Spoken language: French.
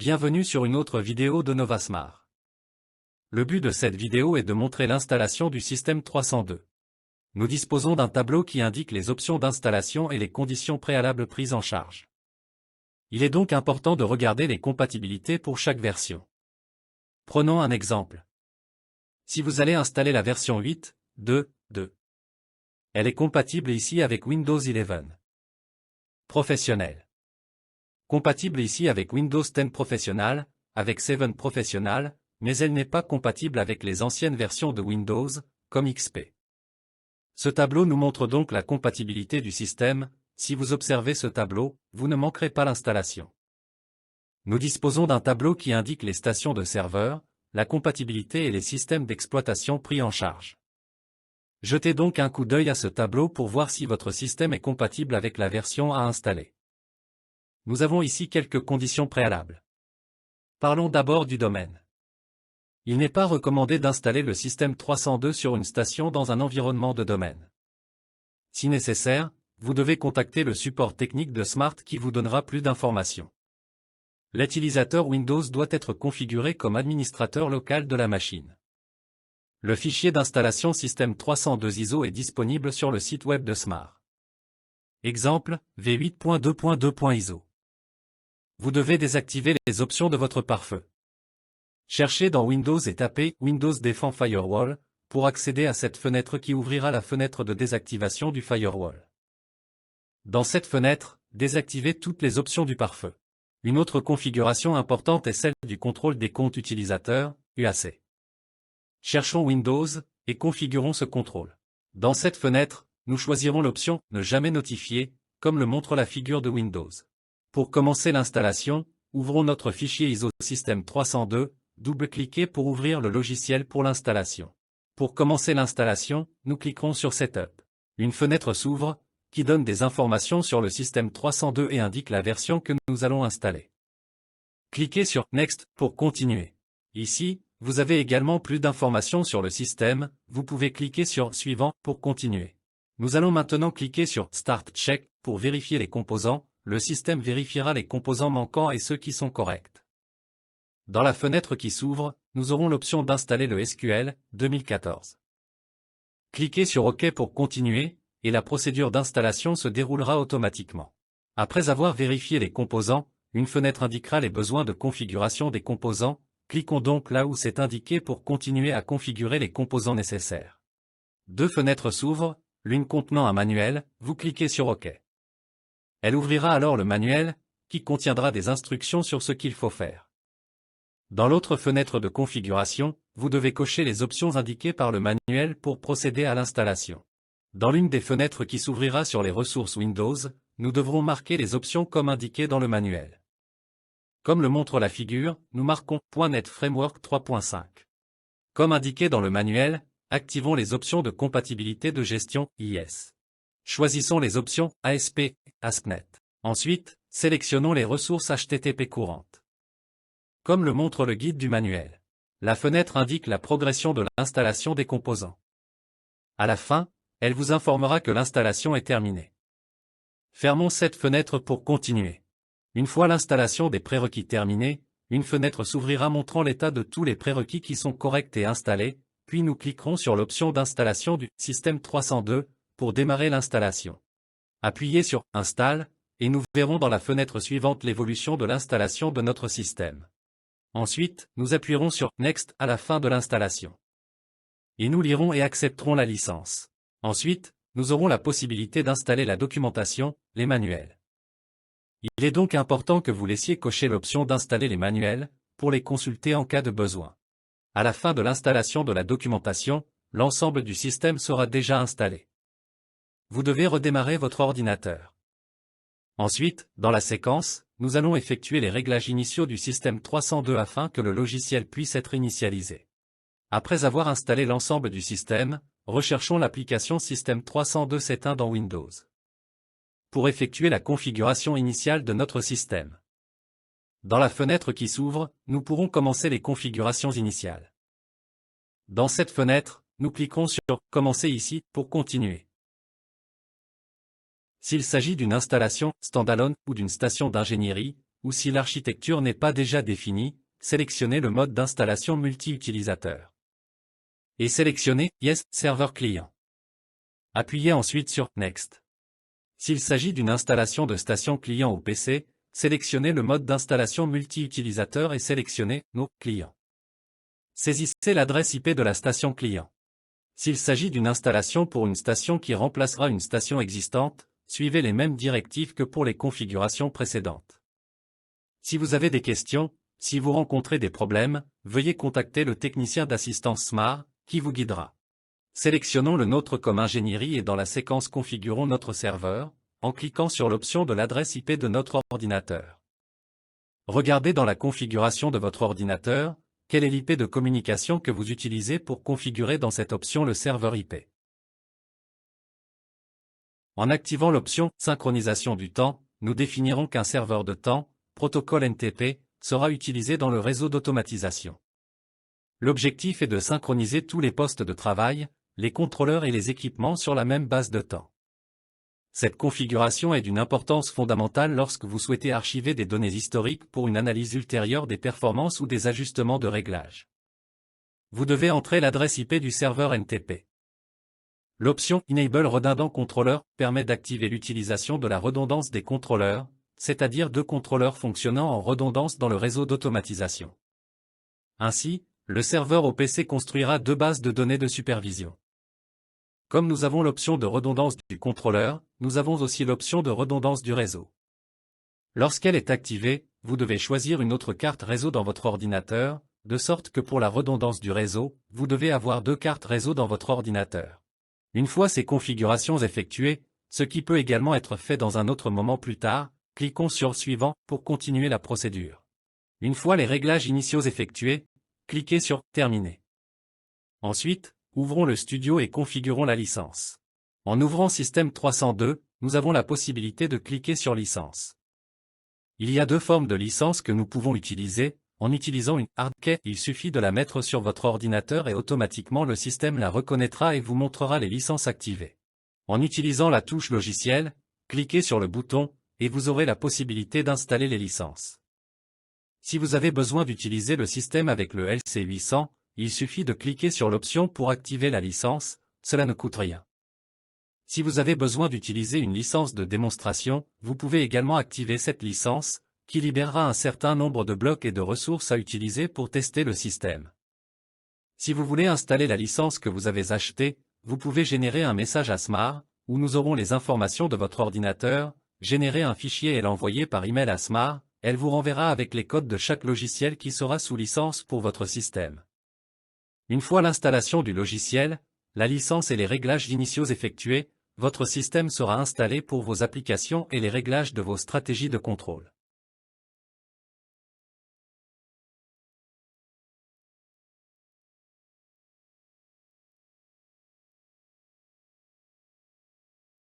Bienvenue sur une autre vidéo de Novasmart. Le but de cette vidéo est de montrer l'installation du système 302. Nous disposons d'un tableau qui indique les options d'installation et les conditions préalables prises en charge. Il est donc important de regarder les compatibilités pour chaque version. Prenons un exemple. Si vous allez installer la version 8.2.2, elle est compatible ici avec Windows 11. Professionnel. Compatible ici avec Windows 10 Professional, avec 7 Professional, mais elle n'est pas compatible avec les anciennes versions de Windows, comme XP. Ce tableau nous montre donc la compatibilité du système. Si vous observez ce tableau, vous ne manquerez pas l'installation. Nous disposons d'un tableau qui indique les stations de serveurs, la compatibilité et les systèmes d'exploitation pris en charge. Jetez donc un coup d'œil à ce tableau pour voir si votre système est compatible avec la version à installer. Nous avons ici quelques conditions préalables. Parlons d'abord du domaine. Il n'est pas recommandé d'installer le système 302 sur une station dans un environnement de domaine. Si nécessaire, vous devez contacter le support technique de Smart qui vous donnera plus d'informations. L'utilisateur Windows doit être configuré comme administrateur local de la machine. Le fichier d'installation système 302 ISO est disponible sur le site web de Smart. Exemple, v8.2.2.iso. Vous devez désactiver les options de votre pare-feu. Cherchez dans Windows et tapez Windows Defend Firewall pour accéder à cette fenêtre qui ouvrira la fenêtre de désactivation du firewall. Dans cette fenêtre, désactivez toutes les options du pare-feu. Une autre configuration importante est celle du contrôle des comptes utilisateurs, UAC. Cherchons Windows et configurons ce contrôle. Dans cette fenêtre, nous choisirons l'option « Ne jamais notifier », comme le montre la figure de Windows. Pour commencer l'installation, ouvrons notre fichier ISO System 302, double-cliquez pour ouvrir le logiciel pour l'installation. Pour commencer l'installation, nous cliquerons sur Setup. Une fenêtre s'ouvre, qui donne des informations sur le système 302 et indique la version que nous allons installer. Cliquez sur Next pour continuer. Ici, vous avez également plus d'informations sur le système, vous pouvez cliquer sur Suivant pour continuer. Nous allons maintenant cliquer sur Start Check pour vérifier les composants. Le système vérifiera les composants manquants et ceux qui sont corrects. Dans la fenêtre qui s'ouvre, nous aurons l'option d'installer le SQL 2014. Cliquez sur OK pour continuer, et la procédure d'installation se déroulera automatiquement. Après avoir vérifié les composants, une fenêtre indiquera les besoins de configuration des composants. Cliquons donc là où c'est indiqué pour continuer à configurer les composants nécessaires. Deux fenêtres s'ouvrent, l'une contenant un manuel, vous cliquez sur OK. Elle ouvrira alors le manuel, qui contiendra des instructions sur ce qu'il faut faire. Dans l'autre fenêtre de configuration, vous devez cocher les options indiquées par le manuel pour procéder à l'installation. Dans l'une des fenêtres qui s'ouvrira sur les ressources Windows, nous devrons marquer les options comme indiqué dans le manuel. Comme le montre la figure, nous marquons .NET Framework 3.5. Comme indiqué dans le manuel, activons les options de compatibilité de gestion IS. Choisissons les options ASP, ASP.NET. Ensuite, sélectionnons les ressources HTTP courantes. Comme le montre le guide du manuel, la fenêtre indique la progression de l'installation des composants. À la fin, elle vous informera que l'installation est terminée. Fermons cette fenêtre pour continuer. Une fois l'installation des prérequis terminée, une fenêtre s'ouvrira montrant l'état de tous les prérequis qui sont corrects et installés, puis nous cliquerons sur l'option d'installation du système 302 pour démarrer l'installation. Appuyez sur « Installe » et nous verrons dans la fenêtre suivante l'évolution de l'installation de notre système. Ensuite, nous appuierons sur « Next » à la fin de l'installation. Et nous lirons et accepterons la licence. Ensuite, nous aurons la possibilité d'installer la documentation, les manuels. Il est donc important que vous laissiez cocher l'option d'installer les manuels, pour les consulter en cas de besoin. À la fin de l'installation de la documentation, l'ensemble du système sera déjà installé. Vous devez redémarrer votre ordinateur. Ensuite, dans la séquence, nous allons effectuer les réglages initiaux du système 302 afin que le logiciel puisse être initialisé. Après avoir installé l'ensemble du système, recherchons l'application Système 302 s'éteint dans Windows. Pour effectuer la configuration initiale de notre système. Dans la fenêtre qui s'ouvre, nous pourrons commencer les configurations initiales. Dans cette fenêtre, nous cliquerons sur « Commencer ici » pour continuer. S'il s'agit d'une installation standalone ou d'une station d'ingénierie, ou si l'architecture n'est pas déjà définie, sélectionnez le mode d'installation multi-utilisateur. Et sélectionnez « Yes, serveur client ». Appuyez ensuite sur « Next ». S'il s'agit d'une installation de station client au PC, sélectionnez le mode d'installation multi-utilisateur et sélectionnez « No client ». Saisissez l'adresse IP de la station client. S'il s'agit d'une installation pour une station qui remplacera une station existante, suivez les mêmes directives que pour les configurations précédentes. Si vous avez des questions, si vous rencontrez des problèmes, veuillez contacter le technicien d'assistance Smart, qui vous guidera. Sélectionnons le nôtre comme ingénierie et dans la séquence configurons notre serveur, en cliquant sur l'option de l'adresse IP de notre ordinateur. Regardez dans la configuration de votre ordinateur, quelle est l'IP de communication que vous utilisez pour configurer dans cette option le serveur IP. En activant l'option « Synchronisation du temps », nous définirons qu'un serveur de temps, protocole NTP, sera utilisé dans le réseau d'automatisation. L'objectif est de synchroniser tous les postes de travail, les contrôleurs et les équipements sur la même base de temps. Cette configuration est d'une importance fondamentale lorsque vous souhaitez archiver des données historiques pour une analyse ultérieure des performances ou des ajustements de réglage. Vous devez entrer l'adresse IP du serveur NTP. L'option Enable Redundant Controller permet d'activer l'utilisation de la redondance des contrôleurs, c'est-à-dire deux contrôleurs fonctionnant en redondance dans le réseau d'automatisation. Ainsi, le serveur au PC construira deux bases de données de supervision. Comme nous avons l'option de redondance du contrôleur, nous avons aussi l'option de redondance du réseau. Lorsqu'elle est activée, vous devez choisir une autre carte réseau dans votre ordinateur, de sorte que pour la redondance du réseau, vous devez avoir deux cartes réseau dans votre ordinateur. Une fois ces configurations effectuées, ce qui peut également être fait dans un autre moment plus tard, cliquons sur « Suivant » pour continuer la procédure. Une fois les réglages initiaux effectués, cliquez sur « Terminer ». Ensuite, ouvrons le studio et configurons la licence. En ouvrant Système 302, nous avons la possibilité de cliquer sur Licence. Il y a deux formes de licence que nous pouvons utiliser. En utilisant une hard key, il suffit de la mettre sur votre ordinateur et automatiquement le système la reconnaîtra et vous montrera les licences activées. En utilisant la touche logiciel, cliquez sur le bouton, et vous aurez la possibilité d'installer les licences. Si vous avez besoin d'utiliser le système avec le LC800, il suffit de cliquer sur l'option pour activer la licence, cela ne coûte rien. Si vous avez besoin d'utiliser une licence de démonstration, vous pouvez également activer cette licence, qui libérera un certain nombre de blocs et de ressources à utiliser pour tester le système. Si vous voulez installer la licence que vous avez achetée, vous pouvez générer un message à Smart, où nous aurons les informations de votre ordinateur, générer un fichier et l'envoyer par email à Smart, elle vous renverra avec les codes de chaque logiciel qui sera sous licence pour votre système. Une fois l'installation du logiciel, la licence et les réglages initiaux effectués, votre système sera installé pour vos applications et les réglages de vos stratégies de contrôle.